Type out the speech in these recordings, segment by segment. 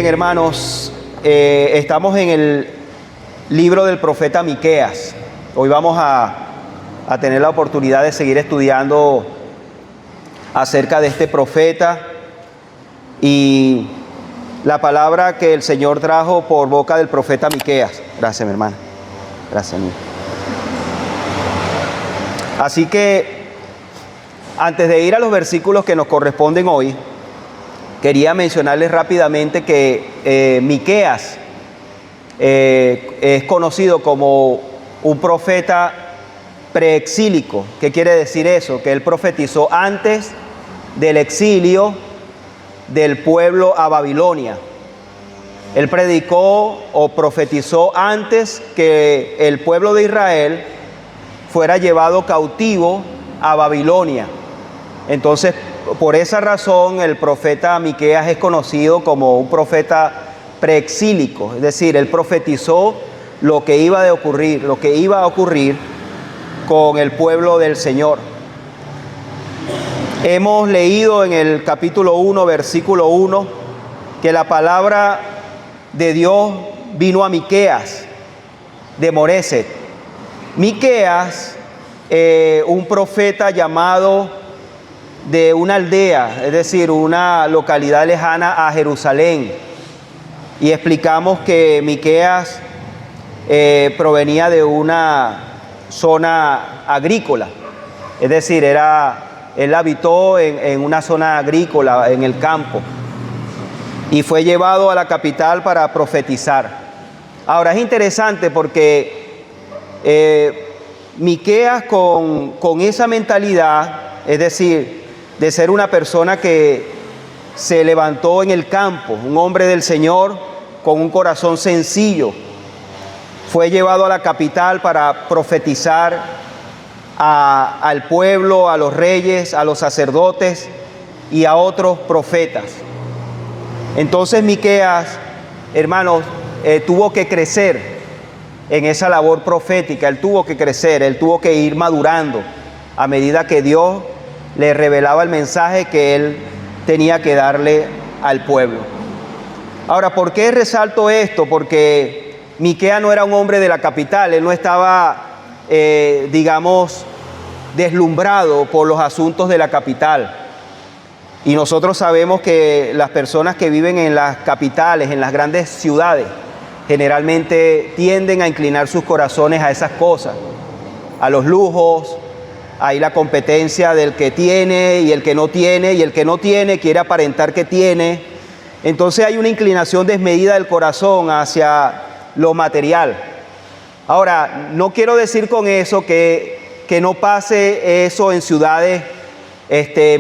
Bien, hermanos, estamos en el libro del profeta Miqueas. Hoy vamos a tener la oportunidad de seguir estudiando acerca de este profeta y la palabra que el Señor trajo por boca del profeta Miqueas. Gracias, mi hermana. Gracias, mi. Así que, antes de ir a los versículos que nos corresponden hoy, quería mencionarles rápidamente que Miqueas es conocido como un profeta preexílico. ¿Qué quiere decir eso? Que él profetizó antes del exilio del pueblo a Babilonia. Él predicó o profetizó antes que el pueblo de Israel fuera llevado cautivo a Babilonia. Entonces, por esa razón, el profeta Miqueas es conocido como un profeta preexílico, es decir, él profetizó lo que iba a ocurrir con el pueblo del Señor. Hemos leído en el capítulo 1, versículo 1, que la palabra de Dios vino a Miqueas de Moreset. Miqueas, un profeta llamado de una aldea, es decir, una localidad lejana a Jerusalén. Y explicamos que Miqueas provenía de una zona agrícola, es decir, él habitó en una zona agrícola, en el campo, y fue llevado a la capital para profetizar. Ahora es interesante porque Miqueas con esa mentalidad, es decir, de ser una persona que se levantó en el campo, un hombre del Señor con un corazón sencillo, fue llevado a la capital para profetizar al pueblo, a los reyes, a los sacerdotes y a otros profetas. Entonces Miqueas, hermanos, tuvo que crecer en esa labor profética. Él tuvo que crecer, él tuvo que ir madurando a medida que Dios le revelaba el mensaje que él tenía que darle al pueblo. Ahora, ¿por qué resalto esto? Porque Miqueas no era un hombre de la capital, él no estaba, deslumbrado por los asuntos de la capital. Y nosotros sabemos que las personas que viven en las capitales, en las grandes ciudades, generalmente tienden a inclinar sus corazones a esas cosas, a los lujos. Hay la competencia del que tiene y el que no tiene, y el que no tiene quiere aparentar que tiene. Entonces hay una inclinación desmedida del corazón hacia lo material. Ahora, no quiero decir con eso que no pase eso en ciudades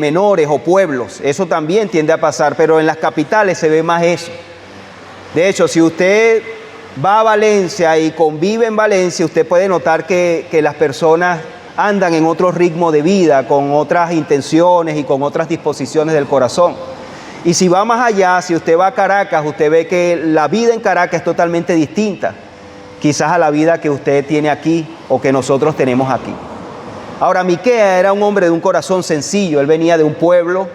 menores o pueblos. Eso también tiende a pasar, pero en las capitales se ve más eso. De hecho, si usted va a Valencia y convive en Valencia, usted puede notar que las personas andan en otro ritmo de vida, con otras intenciones y con otras disposiciones del corazón. Y si va más allá, si usted va a Caracas, usted ve que la vida en Caracas es totalmente distinta, quizás a la vida que usted tiene aquí o que nosotros tenemos aquí. Ahora, Miqueas era un hombre de un corazón sencillo, él venía de un pueblo,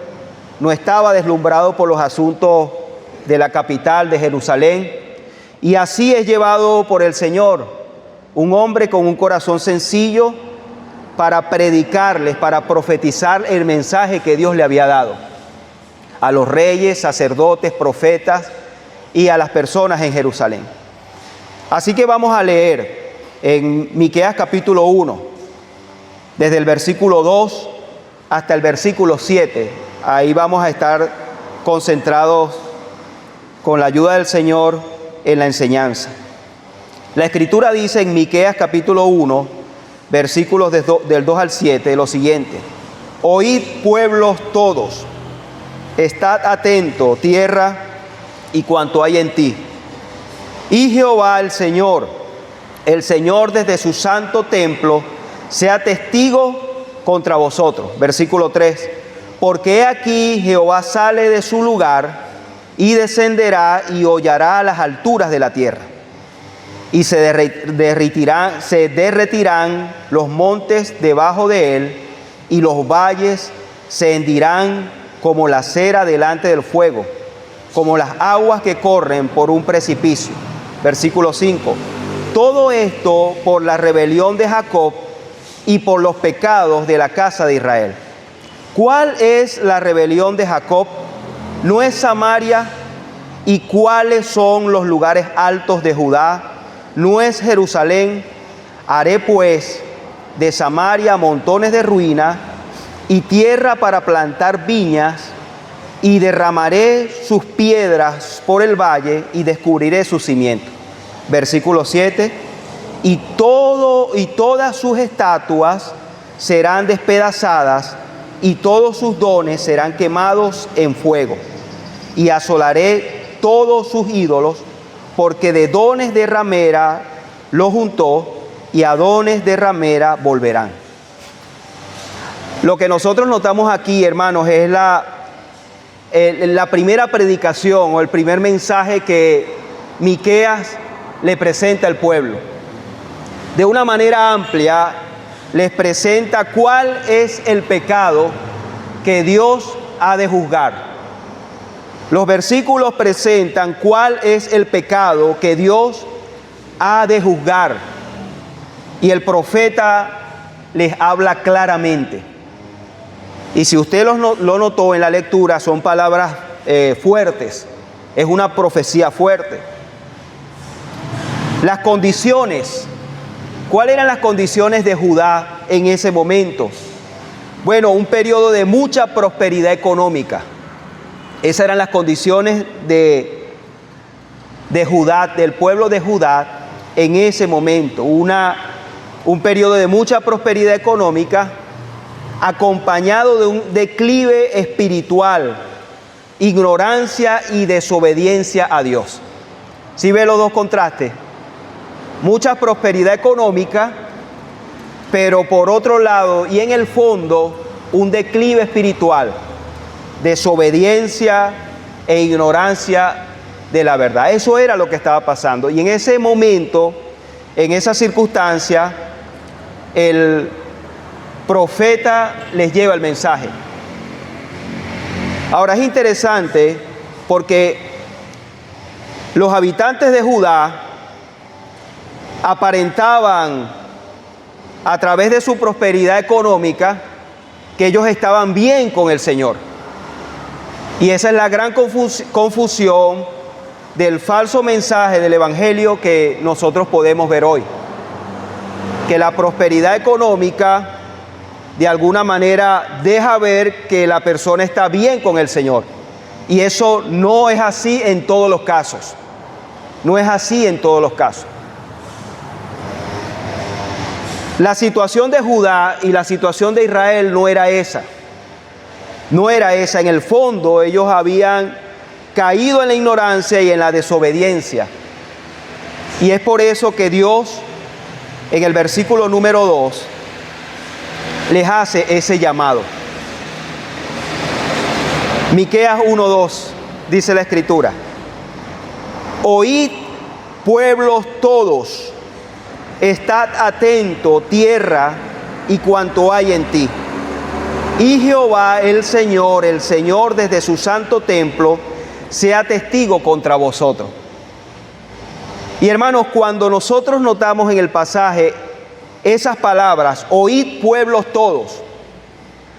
no estaba deslumbrado por los asuntos de la capital, de Jerusalén, y así es llevado por el Señor, un hombre con un corazón sencillo, para predicarles, para profetizar el mensaje que Dios le había dado a los reyes, sacerdotes, profetas y a las personas en Jerusalén. Así que vamos a leer en Miqueas capítulo 1, desde el versículo 2 hasta el versículo 7. Ahí vamos a estar concentrados con la ayuda del Señor en la enseñanza. La Escritura dice en Miqueas capítulo 1, versículos del 2 al 7, lo siguiente: Oíd, pueblos todos, estad atento, tierra y cuanto hay en ti. Y Jehová el Señor desde su santo templo, sea testigo contra vosotros. Versículo 3: Porque he aquí Jehová sale de su lugar y descenderá y hollará a las alturas de la tierra. Y se derretirán los montes debajo de él, y los valles se hendirán como la cera delante del fuego. como las aguas que corren por un precipicio. Versículo 5. Todo esto por la rebelión de Jacob y por los pecados de la casa de Israel. ¿Cuál es la rebelión de Jacob? ¿No es Samaria? ¿Y cuáles son los lugares altos de Judá? ¿No es Jerusalén? Haré pues de Samaria montones de ruinas y tierra para plantar viñas, y derramaré sus piedras por el valle y descubriré sus cimientos. Versículo 7. Y todas sus estatuas serán despedazadas, y todos sus dones serán quemados en fuego. Y asolaré todos sus ídolos, porque de dones de ramera los juntó, y a dones de ramera volverán. Lo que nosotros notamos aquí, hermanos, es la primera predicación o el primer mensaje que Miqueas le presenta al pueblo. De una manera amplia les presenta cuál es el pecado que Dios ha de juzgar. Los versículos presentan cuál es el pecado que Dios ha de juzgar. Y el profeta les habla claramente. Y si usted lo notó en la lectura, son palabras fuertes. Es una profecía fuerte. Las condiciones. ¿Cuáles eran las condiciones de Judá en ese momento? Bueno, un periodo de mucha prosperidad económica. Esas eran las condiciones de Judá, del pueblo de Judá en ese momento. Un periodo de mucha prosperidad económica acompañado de un declive espiritual, ignorancia y desobediencia a Dios. ¿Sí ve los dos contrastes? Mucha prosperidad económica, pero por otro lado y en el fondo un declive espiritual, desobediencia e ignorancia de la verdad. Eso era lo que estaba pasando. Y en ese momento, en esa circunstancia, el profeta les lleva el mensaje. Ahora es interesante porque los habitantes de Judá aparentaban a través de su prosperidad económica que ellos estaban bien con el Señor. Y esa es la gran confusión del falso mensaje del Evangelio que nosotros podemos ver hoy. Que la prosperidad económica de alguna manera deja ver que la persona está bien con el Señor. Y eso no es así en todos los casos. No es así en todos los casos. La situación de Judá y la situación de Israel no era esa. No era esa. En el fondo ellos habían caído en la ignorancia y en la desobediencia. Y es por eso que Dios, en el versículo número 2, les hace ese llamado. Miqueas 1:2 dice la Escritura: Oíd, pueblos todos, estad atento, tierra y cuanto hay en ti. Y Jehová el Señor desde su santo templo, sea testigo contra vosotros. Y hermanos, cuando nosotros notamos en el pasaje esas palabras, oíd pueblos todos,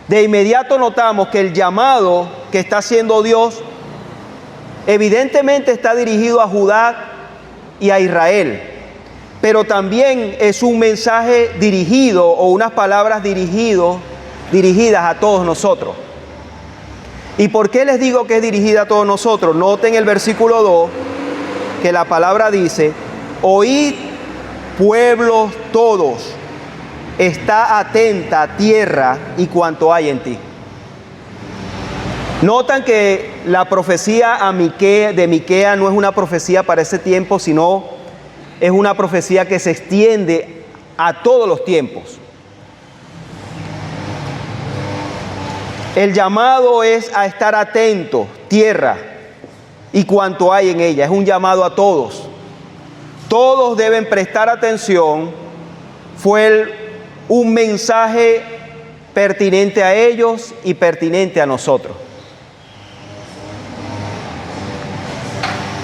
de inmediato notamos que el llamado que está haciendo Dios evidentemente está dirigido a Judá y a Israel, pero también es un mensaje dirigido o unas palabras dirigidas a todos nosotros. ¿Y por qué les digo que es dirigida a todos nosotros? Noten el versículo 2 que la palabra dice: oíd pueblos todos, está atenta tierra y cuanto hay en ti. Notan que la profecía de Miqueas no es una profecía para ese tiempo, sino es una profecía que se extiende a todos los tiempos. El llamado es a estar atento, tierra, y cuanto hay en ella. Es un llamado a todos. Todos deben prestar atención. Fue un mensaje pertinente a ellos y pertinente a nosotros.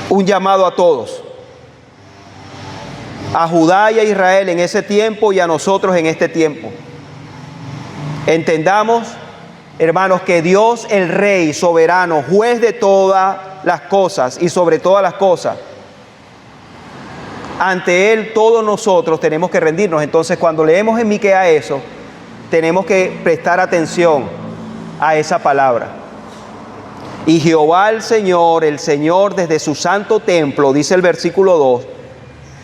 un llamado a todos, a Judá y a Israel en ese tiempo y a nosotros en este tiempo. Entendamos, hermanos, que Dios, el Rey soberano, juez de todas las cosas y sobre todas las cosas, ante Él todos nosotros tenemos que rendirnos. Entonces, cuando leemos en Miqueas eso, tenemos que prestar atención a esa palabra. Y Jehová el Señor desde su santo templo, dice el versículo 2,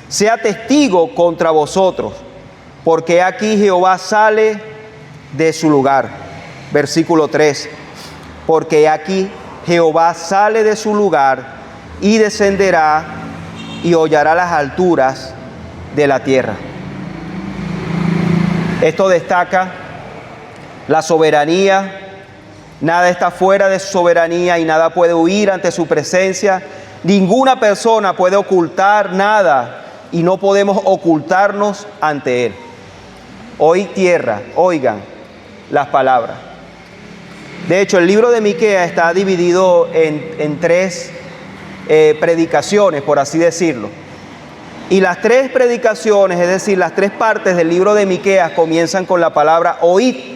sea testigo contra vosotros, porque aquí Jehová sale de su lugar. Versículo 3, porque aquí Jehová sale de su lugar y descenderá y hollará las alturas de la tierra. Esto destaca la soberanía. Nada está fuera de su soberanía y nada puede huir ante su presencia. Ninguna persona puede ocultar nada y no podemos ocultarnos ante Él. Hoy tierra, oigan las palabras. De hecho, el libro de Miqueas está dividido en tres predicaciones, por así decirlo. Y las tres predicaciones, es decir, las tres partes del libro de Miqueas comienzan con la palabra oíd.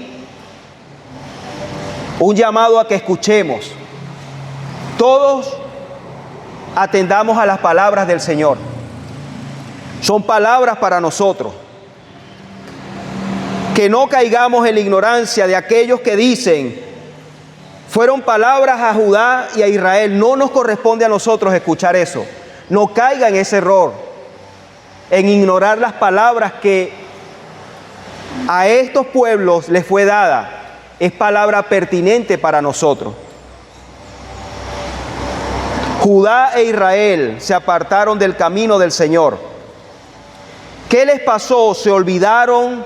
Un llamado a que escuchemos. Todos atendamos a las palabras del Señor. Son palabras para nosotros. Que no caigamos en la ignorancia de aquellos que dicen, fueron palabras a Judá y a Israel. No nos corresponde a nosotros escuchar eso. No caiga en ese error, en ignorar las palabras que a estos pueblos les fue dada. Es palabra pertinente para nosotros. Judá e Israel se apartaron del camino del Señor. ¿Qué les pasó? Se olvidaron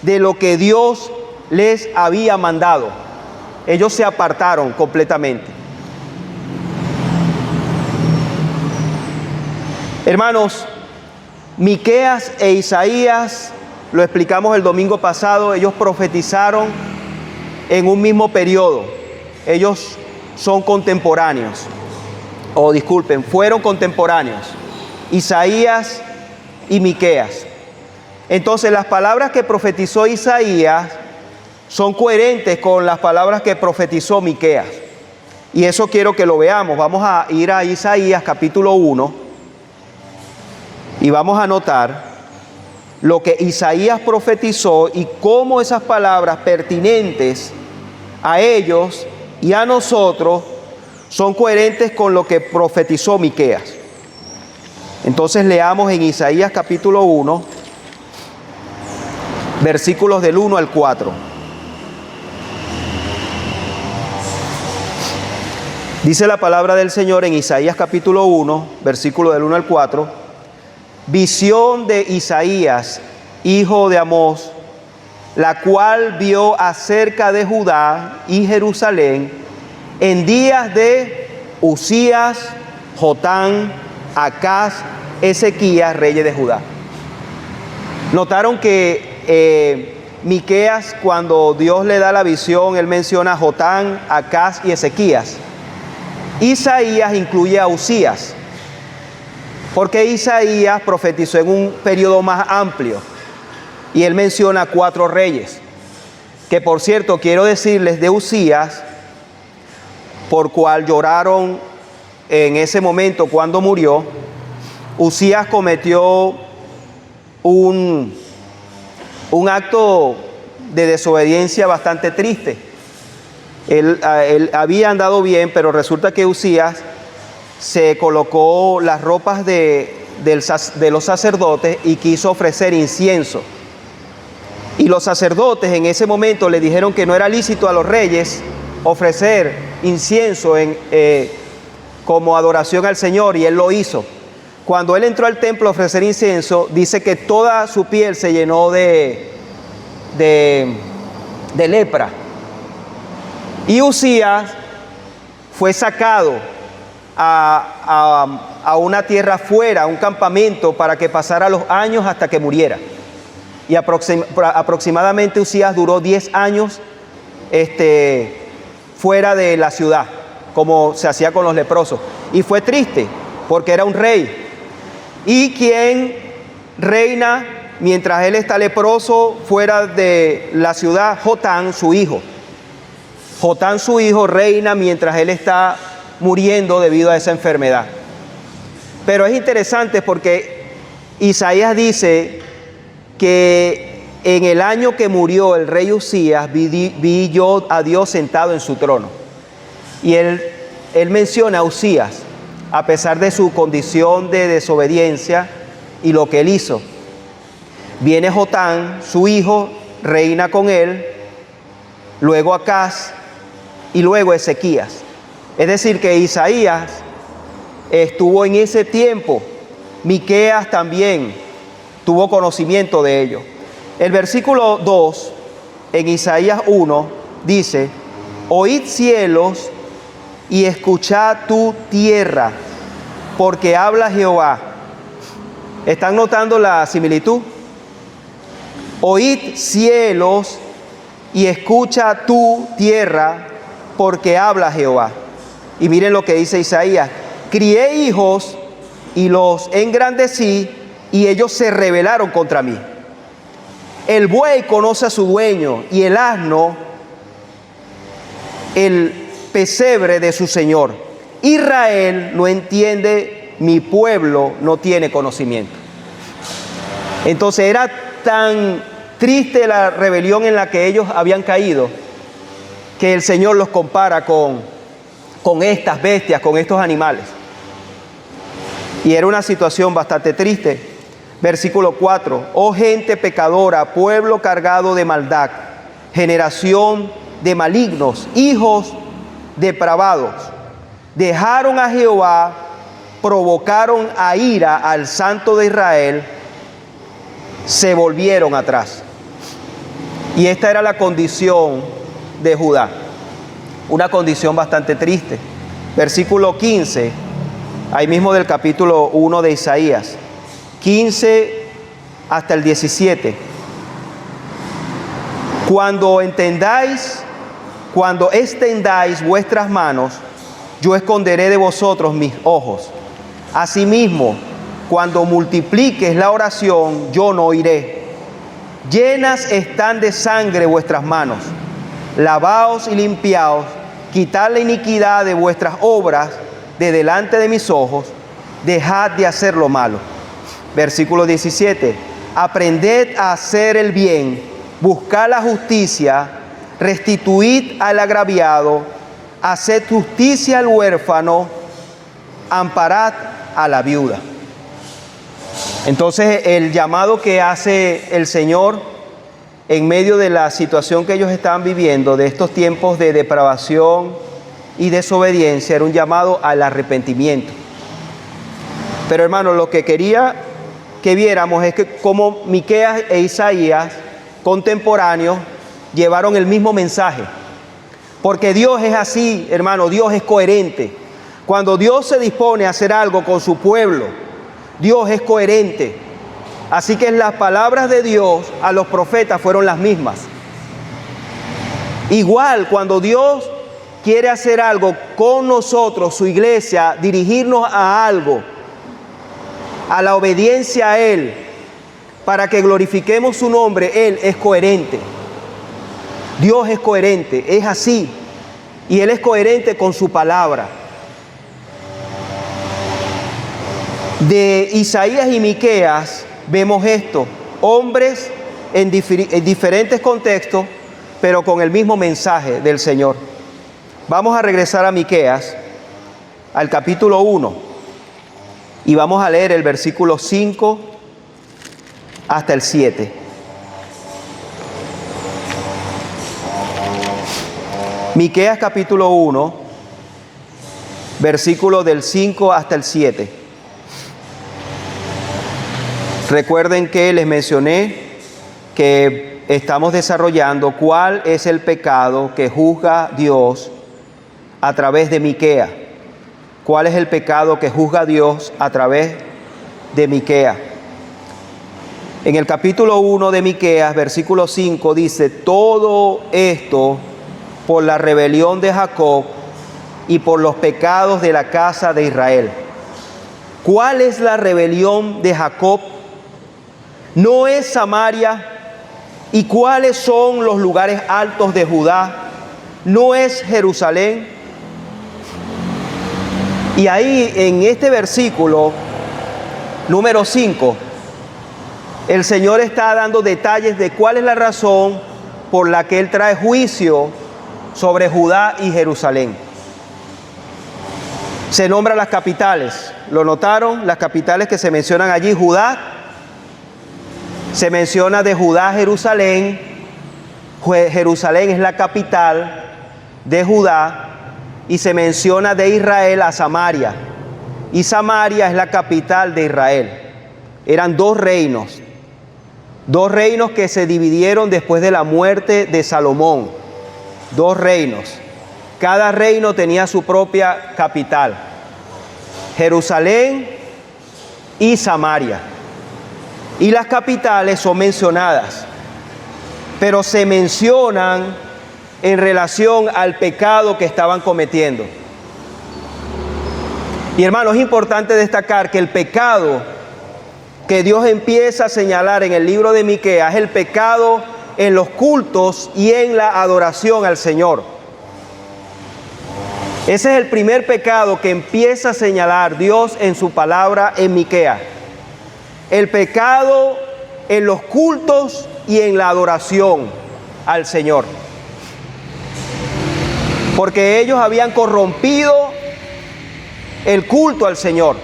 de lo que Dios les había mandado. Ellos se apartaron completamente. Hermanos, Miqueas e Isaías, lo explicamos el domingo pasado, ellos profetizaron en un mismo periodo. Ellos son contemporáneos, fueron contemporáneos, Isaías y Miqueas. Entonces las palabras que profetizó Isaías son coherentes con las palabras que profetizó Miqueas. Y eso quiero que lo veamos. Vamos a ir a Isaías capítulo 1 y vamos a notar lo que Isaías profetizó y cómo esas palabras pertinentes a ellos y a nosotros son coherentes con lo que profetizó Miqueas. Entonces leamos en Isaías capítulo 1, versículos del 1 al 4. Dice la palabra del Señor en Isaías capítulo 1, versículo del 1 al 4. Visión de Isaías, hijo de Amós, la cual vio acerca de Judá y Jerusalén en días de Usías, Jotán, Acaz, Ezequías, reyes de Judá. Notaron que Miqueas, cuando Dios le da la visión, él menciona a Jotán, Acaz y Ezequías. Isaías incluye a Usías, porque Isaías profetizó en un periodo más amplio y él menciona 4 reyes, que por cierto quiero decirles de Usías, por cual lloraron en ese momento cuando murió. Usías cometió un acto de desobediencia bastante triste. Él había andado bien, pero resulta que Usías se colocó las ropas de los sacerdotes y quiso ofrecer incienso. Y los sacerdotes en ese momento le dijeron que no era lícito a los reyes ofrecer incienso como adoración al Señor, y él lo hizo. Cuando él entró al templo a ofrecer incienso, dice que toda su piel se llenó de lepra. Y Usías fue sacado a una tierra fuera, a un campamento, para que pasara los años hasta que muriera. Y aproximadamente Usías duró 10 años fuera de la ciudad, como se hacía con los leprosos. Y fue triste, porque era un rey. Y quien reina mientras él está leproso fuera de la ciudad, Jotán, su hijo. Jotán, su hijo, reina mientras él está muriendo debido a esa enfermedad. Pero es interesante porque Isaías dice que en el año que murió el rey Usías, vi yo a Dios sentado en su trono. Y él menciona a Usías, a pesar de su condición de desobediencia y lo que él hizo. Viene Jotán, su hijo, reina con él, luego Acaz y luego Ezequías. Es decir, que Isaías estuvo en ese tiempo. Miqueas también tuvo conocimiento de ello. El versículo 2 en Isaías 1 dice: oíd cielos y escuchad tu tierra, porque habla Jehová. ¿Están notando la similitud? Oíd cielos y escucha tu tierra, porque habla Jehová. Y miren lo que dice Isaías: crié hijos y los engrandecí, y ellos se rebelaron contra mí. El buey conoce a su dueño, y el asno el pesebre de su señor. Israel no entiende, mi pueblo no tiene conocimiento. Entonces era tan triste la rebelión en la que ellos habían caído, que el Señor los compara con estas bestias, con estos animales. Y era una situación bastante triste. Versículo 4: oh gente pecadora, pueblo cargado de maldad, generación de malignos, hijos depravados, dejaron a Jehová, provocaron a ira al Santo de Israel, se volvieron atrás. Y esta era la condición de Judá, una condición bastante triste. Versículo 15, ahí mismo del capítulo 1 de Isaías, 15 hasta el 17. Cuando extendáis vuestras manos, yo esconderé de vosotros mis ojos. Asimismo, cuando multipliques la oración, yo no oiré. Llenas están de sangre vuestras manos. Lavaos y limpiaos, quitad la iniquidad de vuestras obras de delante de mis ojos, dejad de hacer lo malo. Versículo 17: aprended a hacer el bien, buscad la justicia, restituid al agraviado, haced justicia al huérfano, amparad a la viuda. Entonces el llamado que hace el Señor en medio de la situación que ellos estaban viviendo, de estos tiempos de depravación y desobediencia, era un llamado al arrepentimiento. Pero hermanos, lo que quería que viéramos es que como Miqueas e Isaías, contemporáneos, llevaron el mismo mensaje. Porque Dios es así, hermano, Dios es coherente. Cuando Dios se dispone a hacer algo con su pueblo, Dios es coherente. Así que las palabras de Dios a los profetas fueron las mismas. Igual, cuando Dios quiere hacer algo con nosotros, su iglesia, dirigirnos a algo, a la obediencia a Él, para que glorifiquemos su nombre, Él es coherente. Dios es coherente, es así. Y Él es coherente con su palabra. De Isaías y Miqueas vemos esto: hombres en diferentes contextos, pero con el mismo mensaje del Señor. Vamos a regresar a Miqueas, al capítulo 1, y vamos a leer el versículo 5 hasta el 7. Miqueas capítulo 1, versículo del 5 hasta el 7. Recuerden que les mencioné que estamos desarrollando cuál es el pecado que juzga Dios a través de Miqueas. ¿Cuál es el pecado que juzga Dios a través de Miqueas? En el capítulo 1 de Miqueas, versículo 5, dice: todo esto por la rebelión de Jacob y por los pecados de la casa de Israel. ¿Cuál es la rebelión de Jacob? ¿No es Samaria? ¿Y cuáles son los lugares altos de Judá? ¿No es Jerusalén? Y ahí en este versículo número 5, el Señor está dando detalles de cuál es la razón por la que Él trae juicio sobre Judá y Jerusalén. Se nombran las capitales. ¿Lo notaron? Las capitales que se mencionan allí. Judá, se menciona de Judá a Jerusalén. Jerusalén es la capital de Judá. Y se menciona de Israel a Samaria. Y Samaria es la capital de Israel. Eran dos reinos que se dividieron después de la muerte de Salomón. Dos reinos. Cada reino tenía su propia capital. Jerusalén y Samaria. Y las capitales son mencionadas, pero se mencionan en relación al pecado que estaban cometiendo. Y hermanos, es importante destacar que el pecado que Dios empieza a señalar en el libro de Miqueas es el pecado en los cultos y en la adoración al Señor. Ese es el primer pecado que empieza a señalar Dios en su palabra en Miqueas. El pecado en los cultos y en la adoración al Señor. Porque ellos habían corrompido el culto al Señor.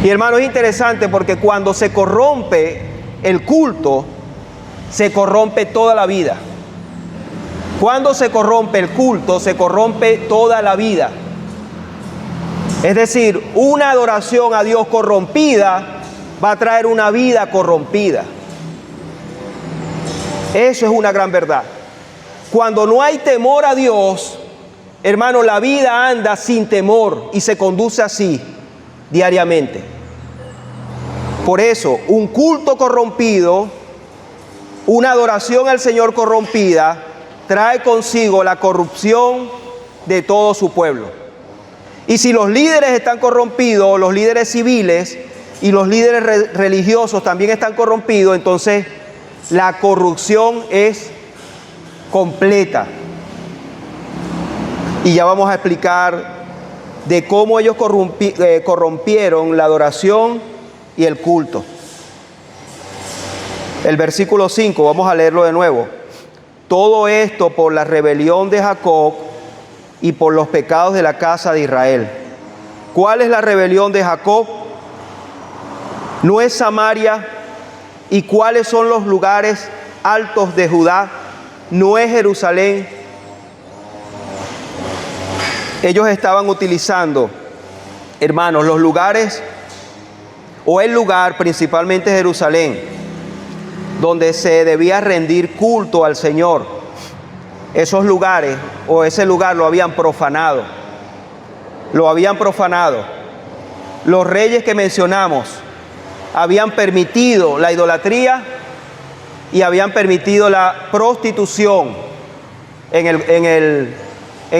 Y hermano, es interesante porque cuando se corrompe el culto, se corrompe toda la vida. Cuando se corrompe el culto, se corrompe toda la vida. Es decir, una adoración a Dios corrompida va a traer una vida corrompida. Eso es una gran verdad. Cuando no hay temor a Dios, hermano, la vida anda sin temor y se conduce así diariamente. Por eso, un culto corrompido, una adoración al Señor corrompida, trae consigo la corrupción de todo su pueblo. Y si los líderes están corrompidos, los líderes civiles y los líderes religiosos también están corrompidos, entonces la corrupción es completa. Y ya vamos a explicar de cómo ellos corrompieron la adoración y el culto. El versículo 5, vamos a leerlo de nuevo. Todo esto por la rebelión de Jacob y por los pecados de la casa de Israel. ¿Cuál es la rebelión de Jacob? ¿No es Samaria? ¿Y cuáles son los lugares altos de Judá? ¿No es Jerusalén? Ellos estaban utilizando, hermanos, los lugares o el lugar, principalmente Jerusalén, donde se debía rendir culto al Señor. Esos lugares o ese lugar lo habían profanado. Lo habían profanado. Los reyes que mencionamos habían permitido la idolatría y habían permitido la prostitución en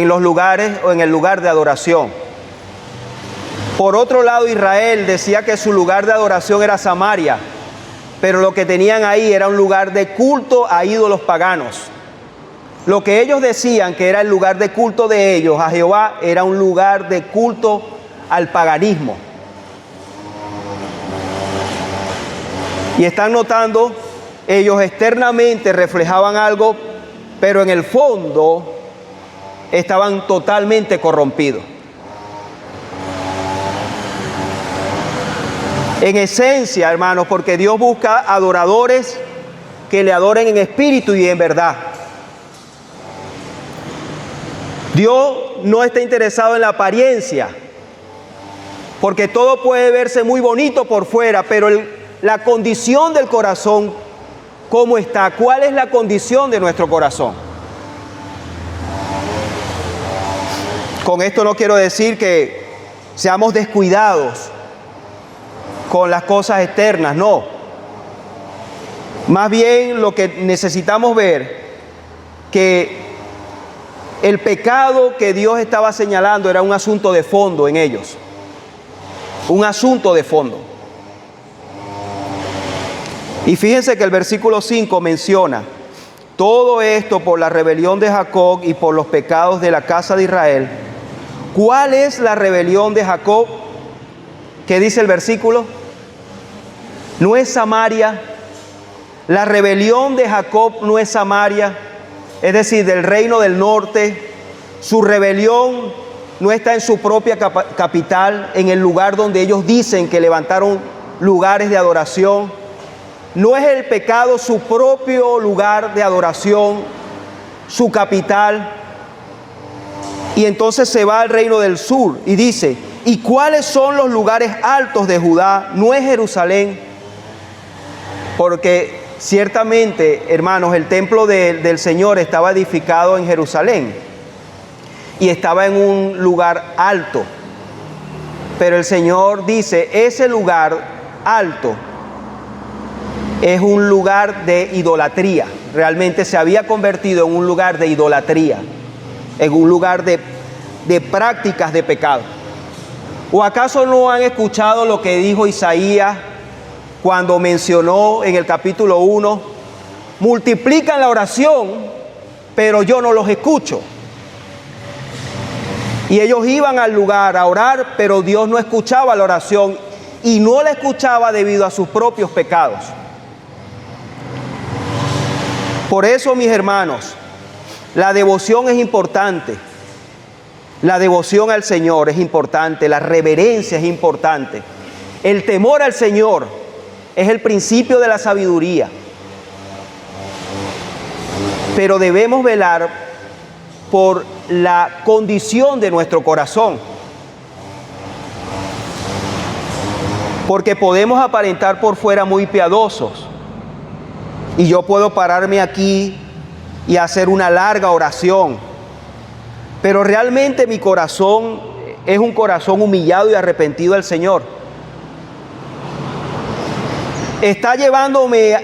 los lugares o en el lugar de adoración. Por otro lado, Israel decía que su lugar de adoración era Samaria, pero lo que tenían ahí era un lugar de culto a ídolos paganos. Lo que ellos decían que era el lugar de culto de ellos a Jehová era un lugar de culto al paganismo. Y están notando, ellos externamente reflejaban algo, pero en el fondo estaban totalmente corrompidos. En esencia, hermanos, porque Dios busca adoradores que le adoren en espíritu y en verdad. Dios no está interesado en la apariencia, porque todo puede verse muy bonito por fuera, pero la condición del corazón, ¿cómo está? ¿Cuál es la condición de nuestro corazón? Con esto no quiero decir que seamos descuidados con las cosas externas, no. Más bien lo que necesitamos ver, que el pecado que Dios estaba señalando era un asunto de fondo en ellos. un asunto de fondo. Y fíjense que el versículo 5 menciona: todo esto por la rebelión de Jacob y por los pecados de la casa de Israel. ¿Cuál es la rebelión de Jacob? ¿Qué dice el versículo? No es Samaria. La rebelión de Jacob no es Samaria, es decir, del reino del norte. Su rebelión no está en su propia capital, en el lugar donde ellos dicen que levantaron lugares de adoración. No es el pecado su propio lugar de adoración, su capital. Y entonces se va al reino del sur y dice: ¿y cuáles son los lugares altos de Judá? No es Jerusalén. Porque ciertamente, hermanos, el templo del Señor estaba edificado en Jerusalén y estaba en un lugar alto. Pero el Señor dice: ese lugar alto es un lugar de idolatría. Realmente se había convertido en un lugar de idolatría, en un lugar de prácticas de pecado. ¿O acaso no han escuchado lo que dijo Isaías cuando mencionó en el capítulo 1: multiplican la oración, pero yo no los escucho? Y ellos iban al lugar a orar, pero Dios no escuchaba la oración, y no la escuchaba debido a sus propios pecados. Por eso, mis hermanos, la devoción es importante. La devoción al Señor es importante, la reverencia es importante. El temor al Señor es el principio de la sabiduría. Pero debemos velar por la condición de nuestro corazón. Porque podemos aparentar por fuera muy piadosos. Y yo puedo pararme aquí y hacer una larga oración. Pero realmente mi corazón es un corazón humillado y arrepentido al Señor. ¿Está llevándome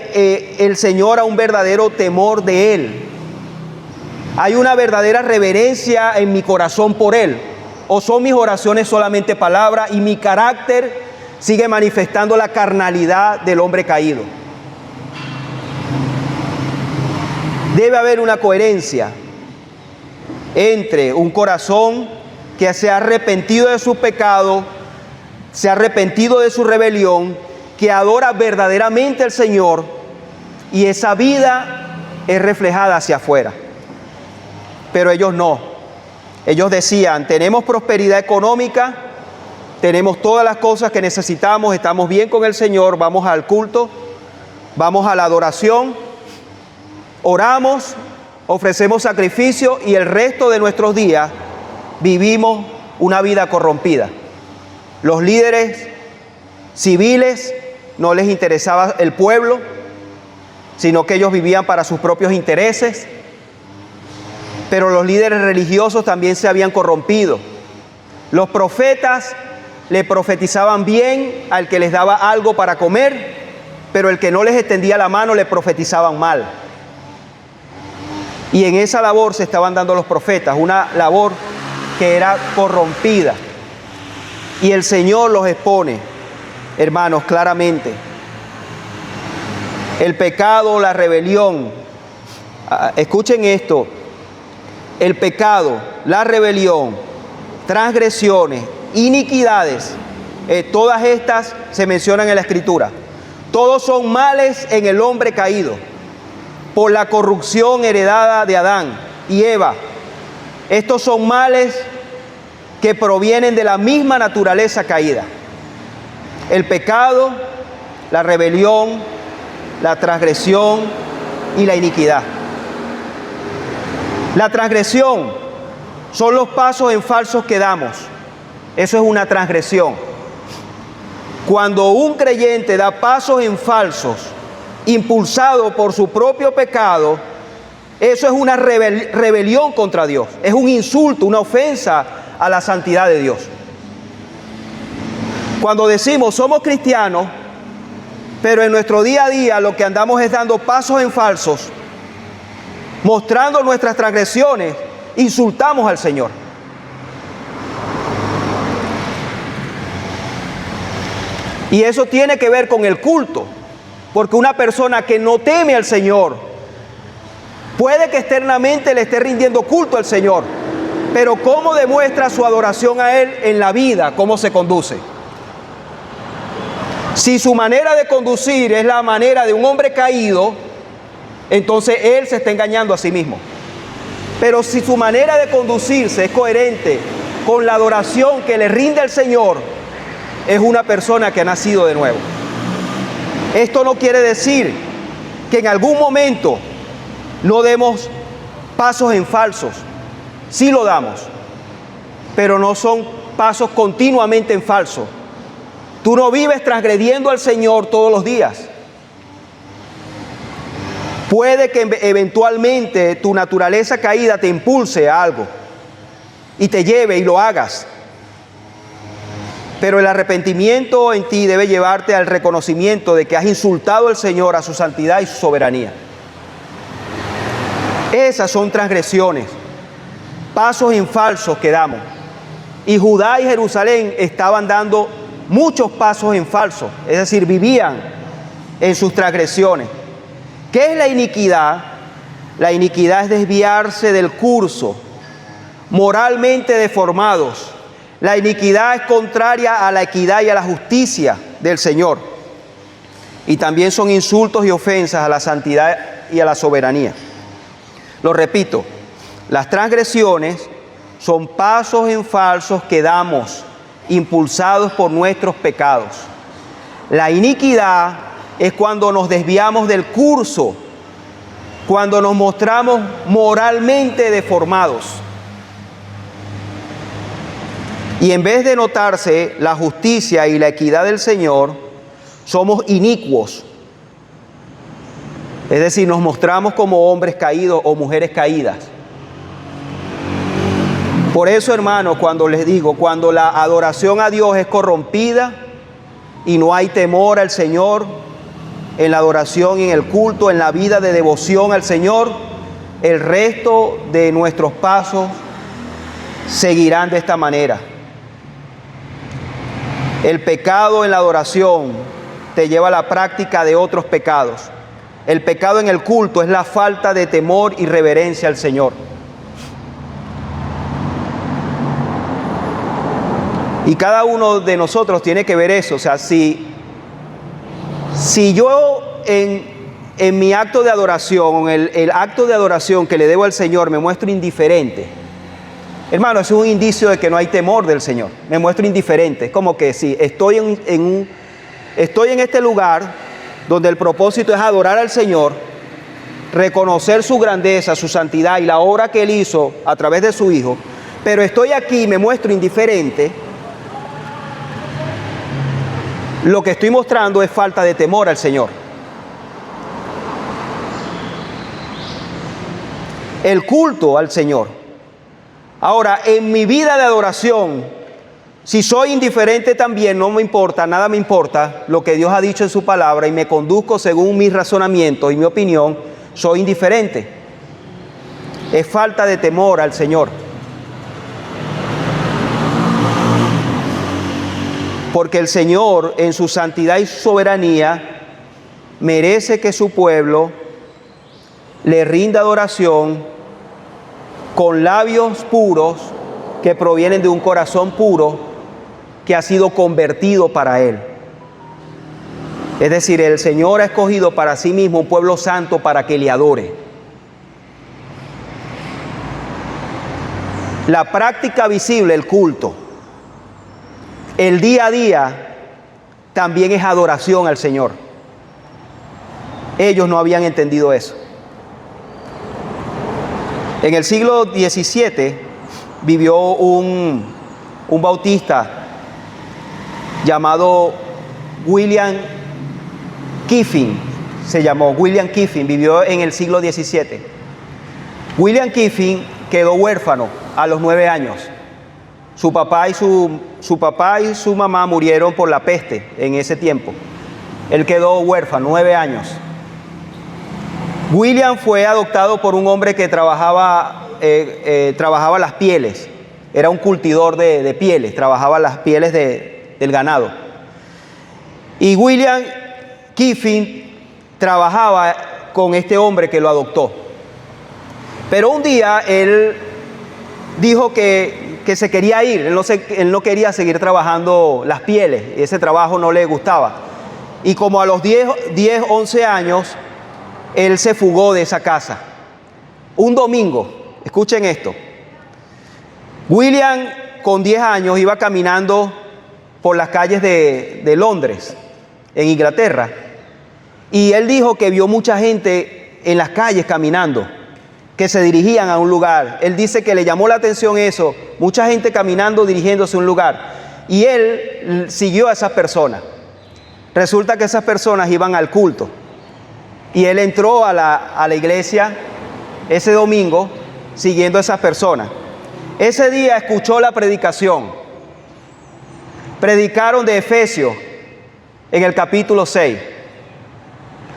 el Señor a un verdadero temor de Él? ¿Hay una verdadera reverencia en mi corazón por Él? ¿O son mis oraciones solamente palabras y mi carácter sigue manifestando la carnalidad del hombre caído? Debe haber una coherencia entre un corazón que se ha arrepentido de su pecado, se ha arrepentido de su rebelión, que adora verdaderamente al Señor, y esa vida es reflejada hacia afuera. Pero ellos no. Ellos decían: tenemos prosperidad económica, tenemos todas las cosas que necesitamos, estamos bien con el Señor, vamos al culto, vamos a la adoración, oramos, ofrecemos sacrificio, y el resto de nuestros días vivimos una vida corrompida. Los líderes civiles no les interesaba el pueblo, sino que ellos vivían para sus propios intereses. Pero los líderes religiosos también se habían corrompido. Los profetas le profetizaban bien al que les daba algo para comer, pero el que no les extendía la mano le profetizaban mal. Y en esa labor se estaban dando los profetas, una labor que era corrompida. Y el Señor los expone, hermanos, claramente. El pecado, la rebelión. Escuchen esto. El pecado, la rebelión, transgresiones, iniquidades, todas estas se mencionan en la Escritura. Todos son males en el hombre caído, por la corrupción heredada de Adán y Eva. Estos son males que provienen de la misma naturaleza caída. El pecado, la rebelión, la transgresión y la iniquidad. La transgresión son los pasos en falsos que damos. Eso es una transgresión. Cuando un creyente da pasos en falsos, impulsado por su propio pecado, eso es una rebelión contra Dios. Es un insulto, una ofensa a la santidad de Dios. Cuando decimos somos cristianos, pero en nuestro día a día lo que andamos es dando pasos en falsos, mostrando nuestras transgresiones, insultamos al Señor. Y eso tiene que ver con el culto, porque una persona que no teme al Señor, puede que externamente le esté rindiendo culto al Señor, pero ¿cómo demuestra su adoración a Él en la vida? ¿Cómo se conduce? Si su manera de conducir es la manera de un hombre caído, entonces él se está engañando a sí mismo. Pero si su manera de conducirse es coherente con la adoración que le rinde al Señor, es una persona que ha nacido de nuevo. Esto no quiere decir que en algún momento no demos pasos en falsos. Sí lo damos, pero no son pasos continuamente en falso. Tú no vives transgrediendo al Señor todos los días. Puede que eventualmente tu naturaleza caída te impulse a algo y te lleve y lo hagas. Pero el arrepentimiento en ti debe llevarte al reconocimiento de que has insultado al Señor, a su santidad y su soberanía. Esas son transgresiones, pasos en falsos que damos. Y Judá y Jerusalén estaban dando muchos pasos en falso, es decir, vivían en sus transgresiones. ¿Qué es la iniquidad? La iniquidad es desviarse del curso, moralmente deformados. La iniquidad es contraria a la equidad y a la justicia del Señor. Y también son insultos y ofensas a la santidad y a la soberanía. Lo repito, las transgresiones son pasos en falsos que damos, impulsados por nuestros pecados. La iniquidad es cuando nos desviamos del curso, cuando nos mostramos moralmente deformados. Y en vez de notarse la justicia y la equidad del Señor, somos inicuos. Es decir, nos mostramos como hombres caídos o mujeres caídas. Por eso, hermanos, cuando les digo, cuando la adoración a Dios es corrompida y no hay temor al Señor en la adoración y en el culto, en la vida de devoción al Señor, el resto de nuestros pasos seguirán de esta manera. El pecado en la adoración te lleva a la práctica de otros pecados. El pecado en el culto es la falta de temor y reverencia al Señor. Y cada uno de nosotros tiene que ver eso. O sea, si yo en mi acto de adoración, el acto de adoración que le debo al Señor, me muestro indiferente, hermano, eso es un indicio de que no hay temor del Señor. Me muestro indiferente. Es como que si estoy en este lugar donde el propósito es adorar al Señor, reconocer su grandeza, su santidad y la obra que Él hizo a través de su Hijo, pero estoy aquí y me muestro indiferente, lo que estoy mostrando es falta de temor al Señor. El culto al Señor. Ahora, en mi vida de adoración, si soy indiferente también, no me importa, nada me importa lo que Dios ha dicho en su palabra y me conduzco según mis razonamientos y mi opinión, soy indiferente. Es falta de temor al Señor. Porque el Señor, en su santidad y su soberanía, merece que su pueblo le rinda adoración con labios puros que provienen de un corazón puro que ha sido convertido para Él. Es decir, el Señor ha escogido para sí mismo un pueblo santo para que le adore. La práctica visible, el culto, el día a día, también es adoración al Señor. Ellos no habían entendido eso. En el siglo XVII vivió un bautista llamado William Kiffin. Se llamó William Kiffin, vivió en el siglo XVII. William Kiffin quedó huérfano a los 9 años. Su papá y su mamá murieron por la peste en ese tiempo. Él quedó huérfano, 9 años. William fue adoptado por un hombre que trabajaba las pieles. Era un curtidor de pieles, trabajaba las pieles del ganado. Y William Kiffin trabajaba con este hombre que lo adoptó. Pero un día él dijo que se quería ir, él no quería seguir trabajando las pieles, ese trabajo no le gustaba. Y como a los 10, 11 años, él se fugó de esa casa. Un domingo, escuchen esto, William con 10 años iba caminando por las calles de Londres, en Inglaterra, y él dijo que vio mucha gente en las calles caminando, que se dirigían a un lugar. Él dice que le llamó la atención eso, mucha gente caminando, dirigiéndose a un lugar. Y él siguió a esas personas. Resulta que esas personas iban al culto. Y él entró a la iglesia ese domingo siguiendo a esas personas. Ese día escuchó la predicación. Predicaron de Efesios en el capítulo 6,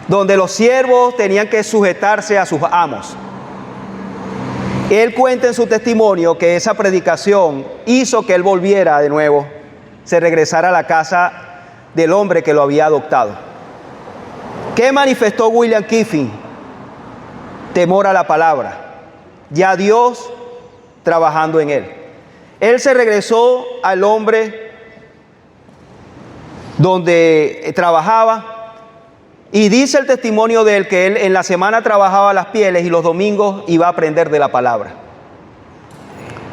donde los siervos tenían que sujetarse a sus amos. Él cuenta en su testimonio que esa predicación hizo que él volviera de nuevo, se regresara a la casa del hombre que lo había adoptado. ¿Qué manifestó William Kiffin? Temor a la palabra, ya Dios trabajando en él. Él se regresó al hombre donde trabajaba. Y dice el testimonio de él que él en la semana trabajaba las pieles y los domingos iba a aprender de la palabra.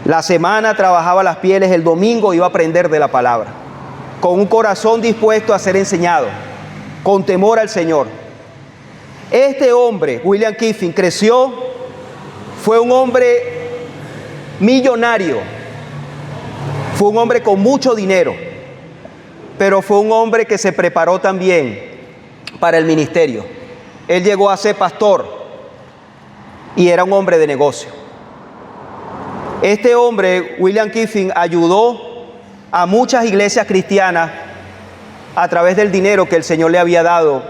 La semana trabajaba las pieles, el domingo iba a aprender de la palabra. Con un corazón dispuesto a ser enseñado, con temor al Señor. Este hombre, William Kiffin, creció, fue un hombre millonario, fue un hombre con mucho dinero, pero fue un hombre que se preparó también para el ministerio. Él llegó a ser pastor y era un hombre de negocio. Este hombre, William Kiffin, ayudó a muchas iglesias cristianas a través del dinero que el Señor le había dado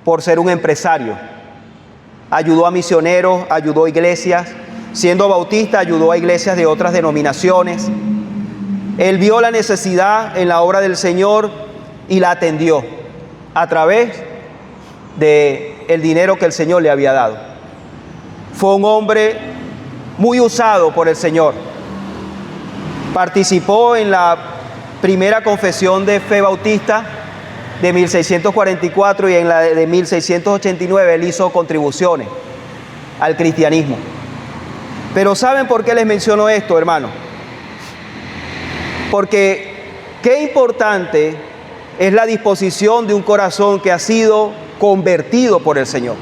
por ser un empresario. Ayudó a misioneros, ayudó a iglesias. Siendo bautista, ayudó a iglesias de otras denominaciones. Él vio la necesidad en la obra del Señor y la atendió a través del dinero que el Señor le había dado. Fue un hombre muy usado por el Señor. Participó en la primera confesión de fe bautista de 1644 y en la de 1689 él hizo contribuciones al cristianismo. Pero ¿saben por qué les menciono esto, hermano? Porque qué importante es la disposición de un corazón que ha sido convertido por el Señor.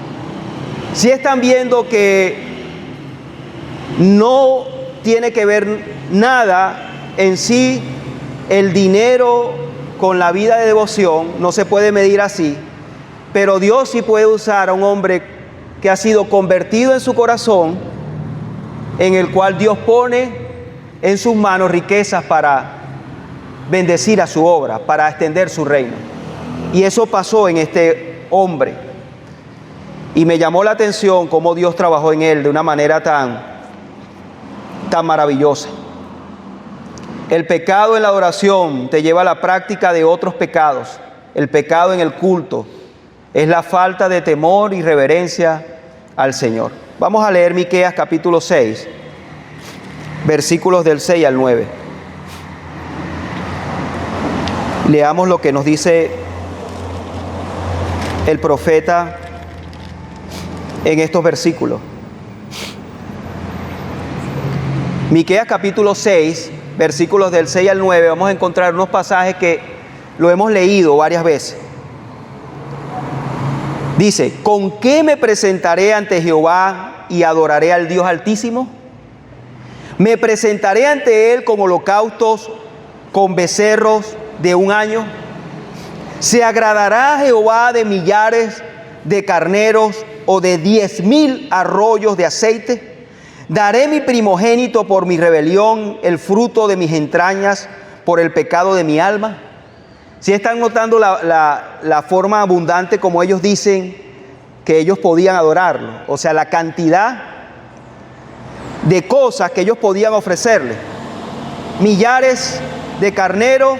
Si están viendo que no tiene que ver nada en sí el dinero con la vida de devoción, no se puede medir así, pero Dios sí puede usar a un hombre que ha sido convertido en su corazón, en el cual Dios pone en sus manos riquezas para bendecir a su obra, para extender su reino. Y eso pasó en este hombre. Y me llamó la atención cómo Dios trabajó en él de una manera tan maravillosa. El pecado en la adoración te lleva a la práctica de otros pecados. El pecado en el culto es la falta de temor y reverencia al Señor. Vamos a leer Miqueas capítulo 6, versículos del 6 al 9. Leamos lo que nos dice el profeta en estos versículos. Miqueas capítulo 6, versículos del 6 al 9, vamos a encontrar unos pasajes que lo hemos leído varias veces. Dice: ¿con qué me presentaré ante Jehová y adoraré al Dios Altísimo? ¿Me presentaré ante Él con holocaustos, con becerros de un año? ¿Se agradará Jehová de millares de carneros o de 10,000 arroyos de aceite? ¿Daré mi primogénito por mi rebelión, el fruto de mis entrañas por el pecado de mi alma? Si están notando la forma abundante como ellos dicen que ellos podían adorarlo, o sea, la cantidad de cosas que ellos podían ofrecerle. Millares de carneros,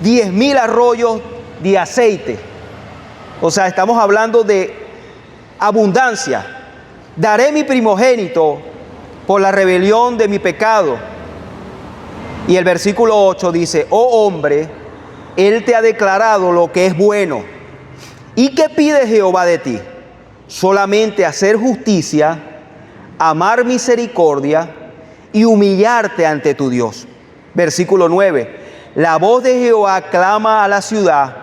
10,000 arroyos de aceite. O sea, estamos hablando de abundancia. Daré mi primogénito por la rebelión de mi pecado. Y el versículo 8 dice, oh hombre, Él te ha declarado lo que es bueno. ¿Y qué pide Jehová de ti? Solamente hacer justicia, amar misericordia y humillarte ante tu Dios. Versículo 9. La voz de Jehová clama a la ciudad.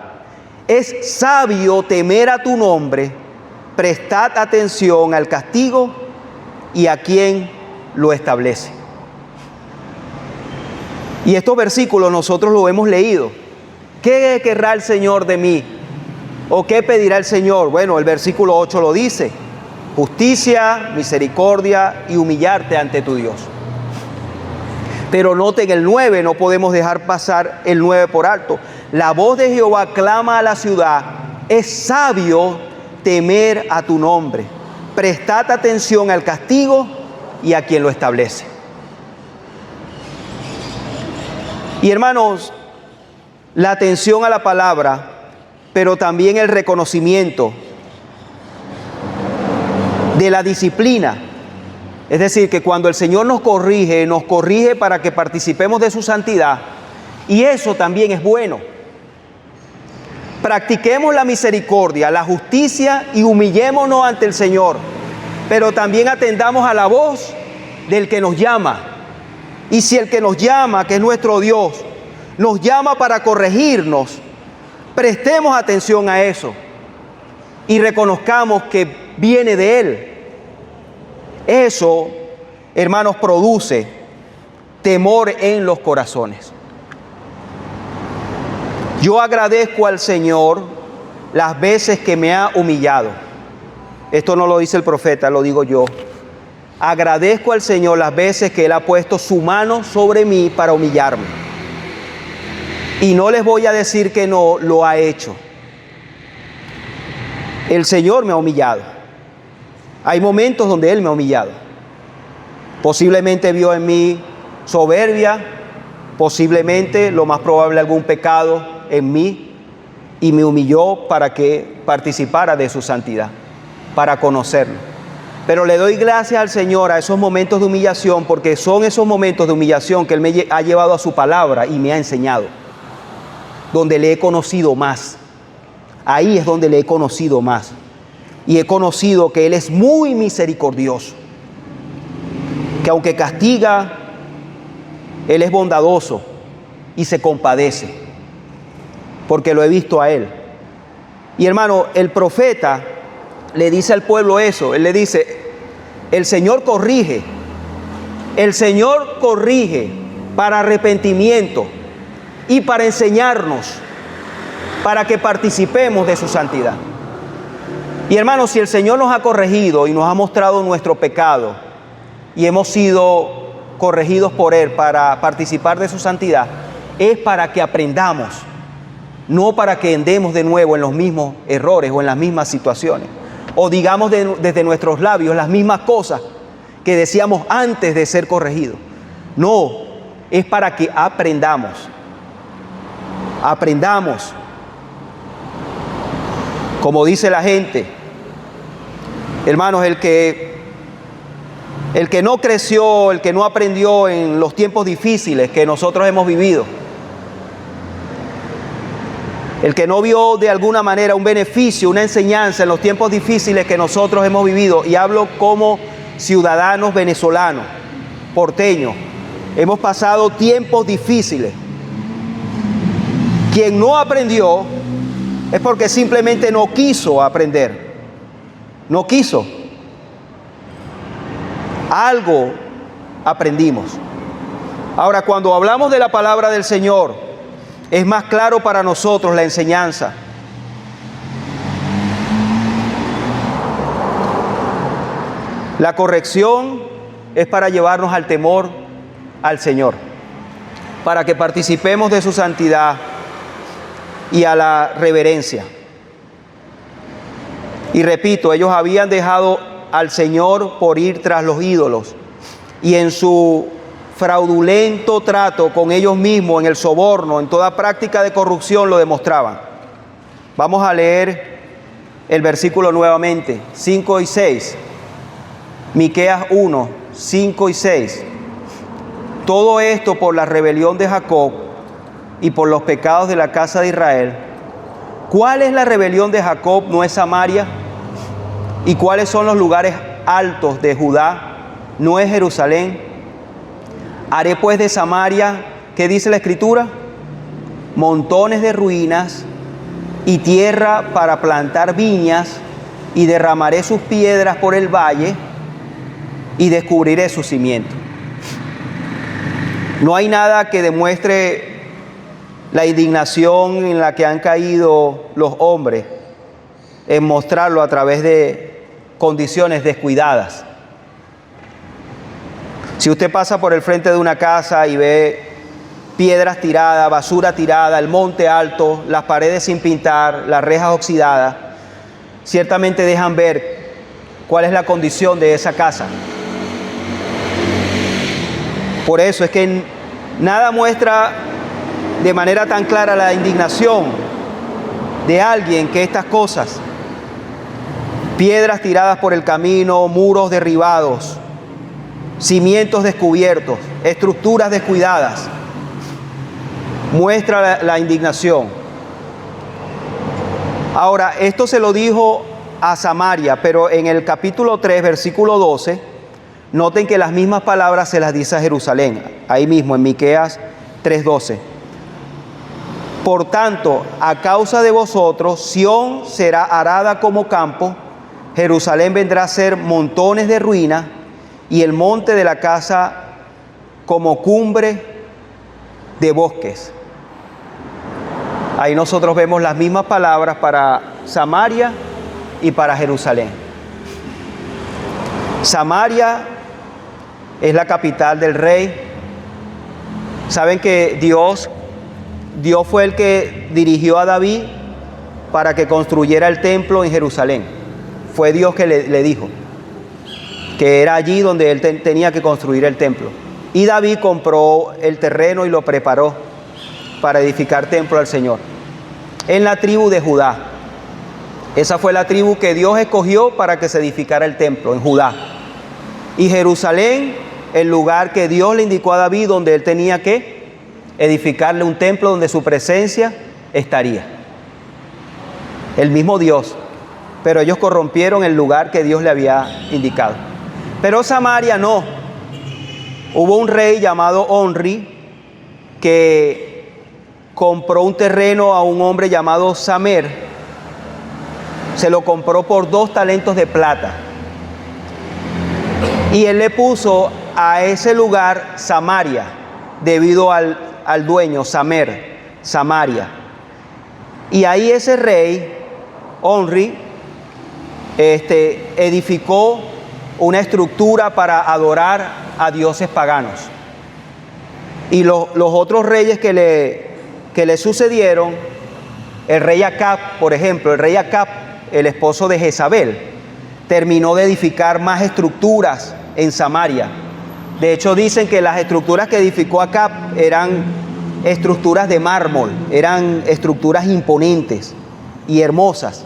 Es sabio temer a tu nombre. Prestad atención al castigo y a quien lo establece. Y estos versículos nosotros lo hemos leído. ¿Qué querrá el Señor de mí? ¿O qué pedirá el Señor? Bueno, el versículo 8 lo dice. Justicia, misericordia y humillarte ante tu Dios. Pero noten el 9, no podemos dejar pasar el 9 por alto. La voz de Jehová clama a la ciudad. Es sabio temer a tu nombre. Prestad atención al castigo y a quien lo establece. Y hermanos, la atención a la palabra, pero también el reconocimiento de la disciplina. Es decir, que cuando el Señor nos corrige para que participemos de su santidad, y eso también es bueno. Practiquemos la misericordia, la justicia y humillémonos ante el Señor, pero también atendamos a la voz del que nos llama. Y si el que nos llama, que es nuestro Dios, nos llama para corregirnos, prestemos atención a eso y reconozcamos que viene de Él. Eso, hermanos, produce temor en los corazones. Yo agradezco al Señor las veces que me ha humillado. Esto no lo dice el profeta, lo digo yo. Agradezco al Señor las veces que Él ha puesto su mano sobre mí para humillarme. Y no les voy a decir que no lo ha hecho. El Señor me ha humillado. Hay momentos donde Él me ha humillado. Posiblemente vio en mí soberbia, posiblemente, lo más probable, algún pecado en mí, y me humilló para que participara de su santidad, para conocerlo. Pero le doy gracias al Señor a esos momentos de humillación, porque son esos momentos de humillación que Él me ha llevado a su palabra y me ha enseñado, donde le he conocido más. Ahí es donde le he conocido más. Y he conocido que Él es muy misericordioso, que aunque castiga, Él es bondadoso y se compadece, porque lo he visto a Él. Y hermano, el profeta le dice al pueblo eso. Él le dice, el Señor corrige para arrepentimiento y para enseñarnos, para que participemos de su santidad. Y hermanos, si el Señor nos ha corregido y nos ha mostrado nuestro pecado y hemos sido corregidos por Él para participar de su santidad, es para que aprendamos, no para que andemos de nuevo en los mismos errores o en las mismas situaciones, o digamos desde nuestros labios las mismas cosas que decíamos antes de ser corregidos. No, es para que aprendamos. Como dice la gente, hermanos, el que no creció, el que no aprendió en los tiempos difíciles que nosotros hemos vivido, el que no vio de alguna manera un beneficio, una enseñanza en los tiempos difíciles que nosotros hemos vivido, y hablo como ciudadanos venezolanos, porteños, hemos pasado tiempos difíciles. Quien no aprendió es porque simplemente no quiso aprender. No quiso. Algo aprendimos. Ahora, cuando hablamos de la palabra del Señor, es más claro para nosotros la enseñanza. La corrección es para llevarnos al temor al Señor, para que participemos de su santidad y a la reverencia. Y repito, ellos habían dejado al Señor por ir tras los ídolos, y en su fraudulento trato con ellos mismos, en el soborno, en toda práctica de corrupción lo demostraban. Vamos a leer el versículo nuevamente, 5 y 6. Miqueas 1, 5 y 6. Todo esto por la rebelión de Jacob y por los pecados de la casa de Israel. ¿Cuál es la rebelión de Jacob? ¿No es Samaria? ¿Y cuáles son los lugares altos de Judá? ¿No es Jerusalén? Haré pues de Samaria, ¿qué dice la Escritura? Montones de ruinas y tierra para plantar viñas, y derramaré sus piedras por el valle y descubriré sus cimientos. No hay nada que demuestre la indignación en la que han caído los hombres en mostrarlo a través de condiciones descuidadas. Si usted pasa por el frente de una casa y ve piedras tiradas, basura tirada, el monte alto, las paredes sin pintar, las rejas oxidadas, ciertamente dejan ver cuál es la condición de esa casa. Por eso es que nada muestra de manera tan clara la indignación de alguien que estas cosas: piedras tiradas por el camino, muros derribados, cimientos descubiertos, estructuras descuidadas, muestra la indignación. Ahora, esto se lo dijo a Samaria, pero en el capítulo 3, versículo 12, noten que las mismas palabras se las dice a Jerusalén, ahí mismo en Miqueas 3:12. Por tanto, a causa de vosotros, Sión será arada como campo, Jerusalén vendrá a ser montones de ruinas, y el monte de la casa como cumbre de bosques. Ahí nosotros vemos las mismas palabras para Samaria y para Jerusalén. Samaria es la capital del rey. Saben que Dios fue el que dirigió a David para que construyera el templo en Jerusalén. Fue Dios que le dijo que era allí donde él tenía que construir el templo. Y David compró el terreno y lo preparó para edificar templo al Señor. En la tribu de Judá. Esa fue la tribu que Dios escogió para que se edificara el templo, en Judá. Y Jerusalén, el lugar que Dios le indicó a David, donde él tenía que edificarle un templo donde su presencia estaría. El mismo Dios. Pero ellos corrompieron el lugar que Dios le había indicado. Pero Samaria no. Hubo un rey llamado Onri que compró un terreno a un hombre llamado Samer. Se lo compró por 2 talentos de plata. Y él le puso a ese lugar Samaria, debido al dueño, Samer, Samaria. Y ahí ese rey, Onri, edificó una estructura para adorar a dioses paganos. Y los otros reyes que le sucedieron, el rey Acab, por ejemplo, el rey Acab, el esposo de Jezabel, terminó de edificar más estructuras en Samaria. De hecho, dicen que las estructuras que edificó Acab eran estructuras de mármol, eran estructuras imponentes y hermosas.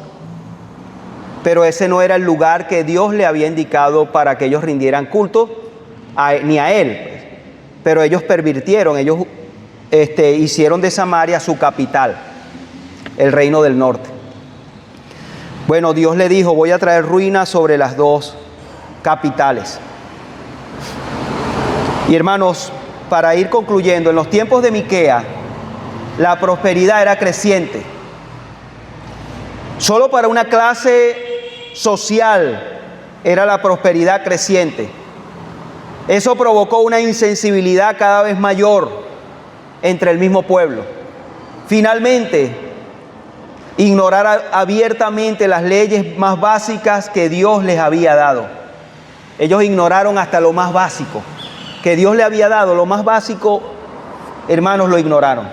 Pero ese no era el lugar que Dios le había indicado para que ellos rindieran culto ni a él. Pero ellos pervirtieron, ellos hicieron de Samaria su capital, el reino del norte. Bueno, Dios le dijo: voy a traer ruinas sobre las 2 capitales. Y hermanos, para ir concluyendo, en los tiempos de Miqueas, la prosperidad era creciente. Solo para una clase social era la prosperidad creciente. Eso provocó una insensibilidad cada vez mayor entre el mismo pueblo. Finalmente, ignorar abiertamente las leyes más básicas que Dios les había dado. Ellos ignoraron hasta lo más básico que Dios le había dado. Lo más básico, hermanos, lo ignoraron.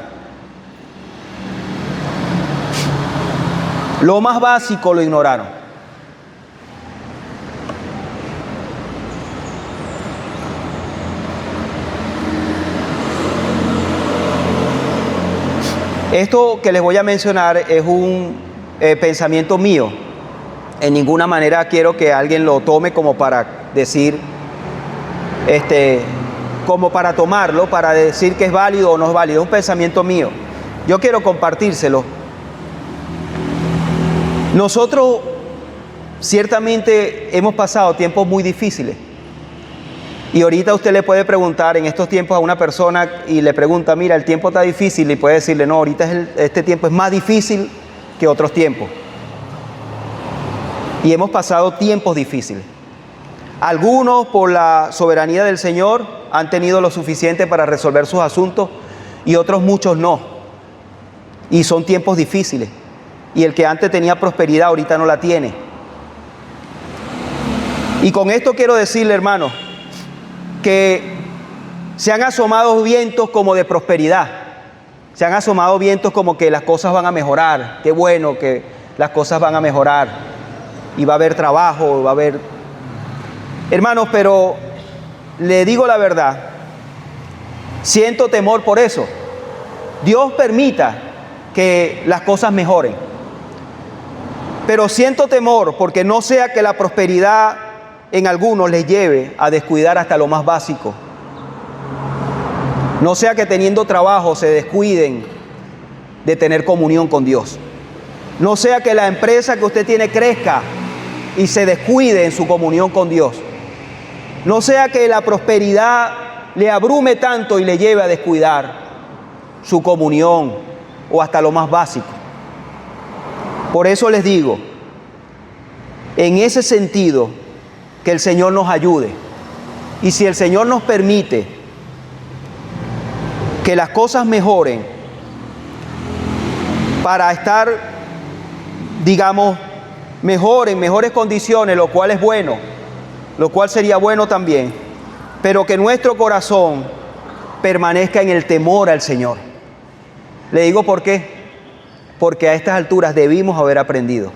Lo más básico lo ignoraron. Esto que les voy a mencionar es un pensamiento mío. En ninguna manera quiero que alguien lo tome como para decir, como para tomarlo, para decir que es válido o no es válido. Es un pensamiento mío. Yo quiero compartírselo. Nosotros ciertamente hemos pasado tiempos muy difíciles. Y ahorita usted le puede preguntar en estos tiempos a una persona y le pregunta, mira, el tiempo está difícil, y puede decirle, no, ahorita este tiempo es más difícil que otros tiempos. Y hemos pasado tiempos difíciles. Algunos, por la soberanía del Señor, han tenido lo suficiente para resolver sus asuntos, y otros muchos no. Y son tiempos difíciles. Y el que antes tenía prosperidad, ahorita no la tiene. Y con esto quiero decirle, hermano, que se han asomado vientos como de prosperidad. Se han asomado vientos como que las cosas van a mejorar. Qué bueno que las cosas van a mejorar. Y va a haber trabajo, va a haber... Hermanos, pero le digo la verdad, siento temor por eso. Dios permita que las cosas mejoren. Pero siento temor porque no sea que la prosperidad en algunos les lleve a descuidar hasta lo más básico. No sea que teniendo trabajo se descuiden de tener comunión con Dios. No sea que la empresa que usted tiene crezca y se descuide en su comunión con Dios. No sea que la prosperidad le abrume tanto y le lleve a descuidar su comunión o hasta lo más básico. Por eso les digo, en ese sentido, que el Señor nos ayude. Y si el Señor nos permite que las cosas mejoren para estar, digamos, mejor, en mejores condiciones, lo cual es bueno, lo cual sería bueno también, pero que nuestro corazón permanezca en el temor al Señor. Le digo por qué. Porque a estas alturas debimos haber aprendido.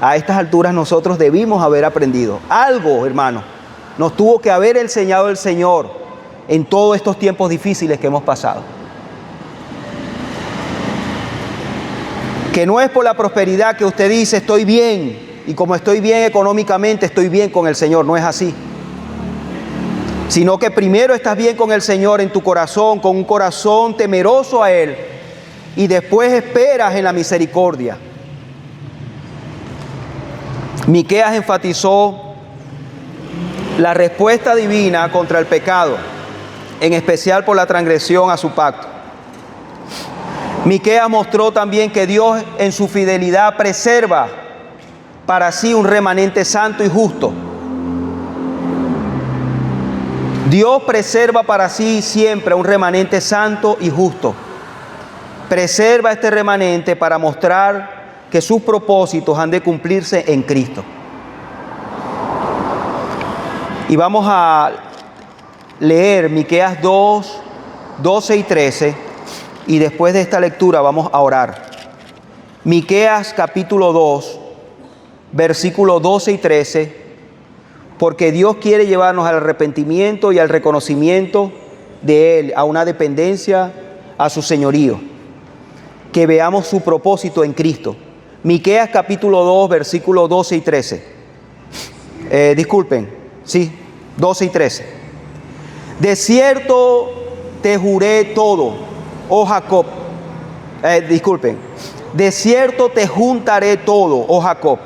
A estas alturas nosotros debimos haber aprendido. Algo, hermano, nos tuvo que haber enseñado el Señor en todos estos tiempos difíciles que hemos pasado. Que no es por la prosperidad que usted dice, estoy bien, y como estoy bien económicamente, estoy bien con el Señor. No es así. Sino que primero estás bien con el Señor en tu corazón, con un corazón temeroso a Él, y después esperas en la misericordia. Miqueas enfatizó la respuesta divina contra el pecado, en especial por la transgresión a su pacto. Miqueas mostró también que Dios en su fidelidad preserva para sí un remanente santo y justo. Dios preserva para sí siempre un remanente santo y justo. Preserva este remanente para mostrar que sus propósitos han de cumplirse en Cristo. Y vamos a leer Miqueas 2, 12 y 13, y después de esta lectura vamos a orar. Miqueas capítulo 2, versículos 12 y 13, porque Dios quiere llevarnos al arrepentimiento y al reconocimiento de Él, a una dependencia a su señorío. Que veamos su propósito en Cristo. Miqueas capítulo 2, versículos 12 y 13. Disculpen, sí, 12 y 13. De cierto te juré todo, oh Jacob. De cierto te juntaré todo, oh Jacob.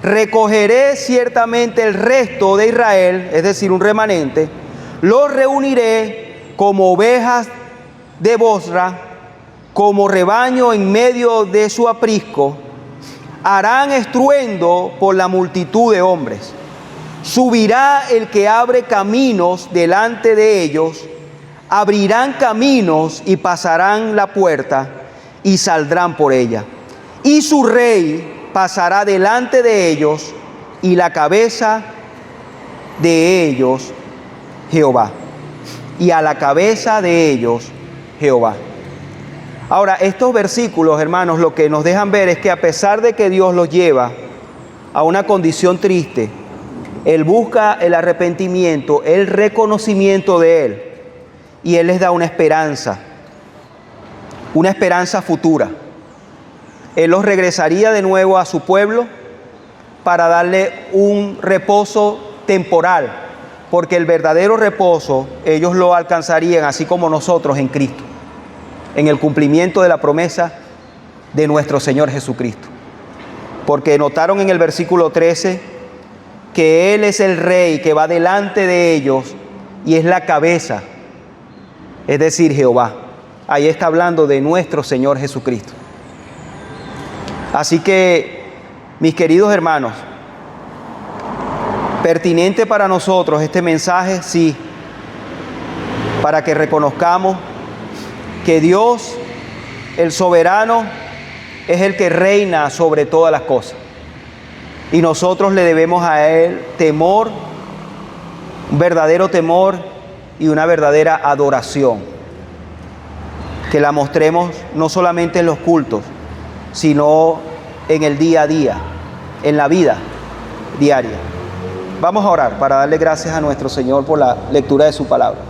Recogeré ciertamente el resto de Israel, es decir, un remanente. Los reuniré como ovejas de Bosra, como rebaño en medio de su aprisco. Harán estruendo por la multitud de hombres. Subirá el que abre caminos delante de ellos. Abrirán caminos y pasarán la puerta y saldrán por ella. Y su rey pasará delante de ellos, y la cabeza de ellos Jehová. Y a la cabeza de ellos Jehová. Ahora, estos versículos, hermanos, lo que nos dejan ver es que a pesar de que Dios los lleva a una condición triste, Él busca el arrepentimiento, el reconocimiento de Él, y Él les da una esperanza futura. Él los regresaría de nuevo a su pueblo para darle un reposo temporal, porque el verdadero reposo ellos lo alcanzarían así como nosotros en Cristo, en el cumplimiento de la promesa de nuestro Señor Jesucristo. Porque notaron en el versículo 13 que Él es el Rey que va delante de ellos y es la cabeza, es decir, Jehová. Ahí está hablando de nuestro Señor Jesucristo. Así que, mis queridos hermanos, pertinente para nosotros este mensaje, sí, para que reconozcamos que Dios, el soberano, es el que reina sobre todas las cosas. Y nosotros le debemos a Él temor, un verdadero temor y una verdadera adoración. Que la mostremos no solamente en los cultos, sino en el día a día, en la vida diaria. Vamos a orar para darle gracias a nuestro Señor por la lectura de su palabra.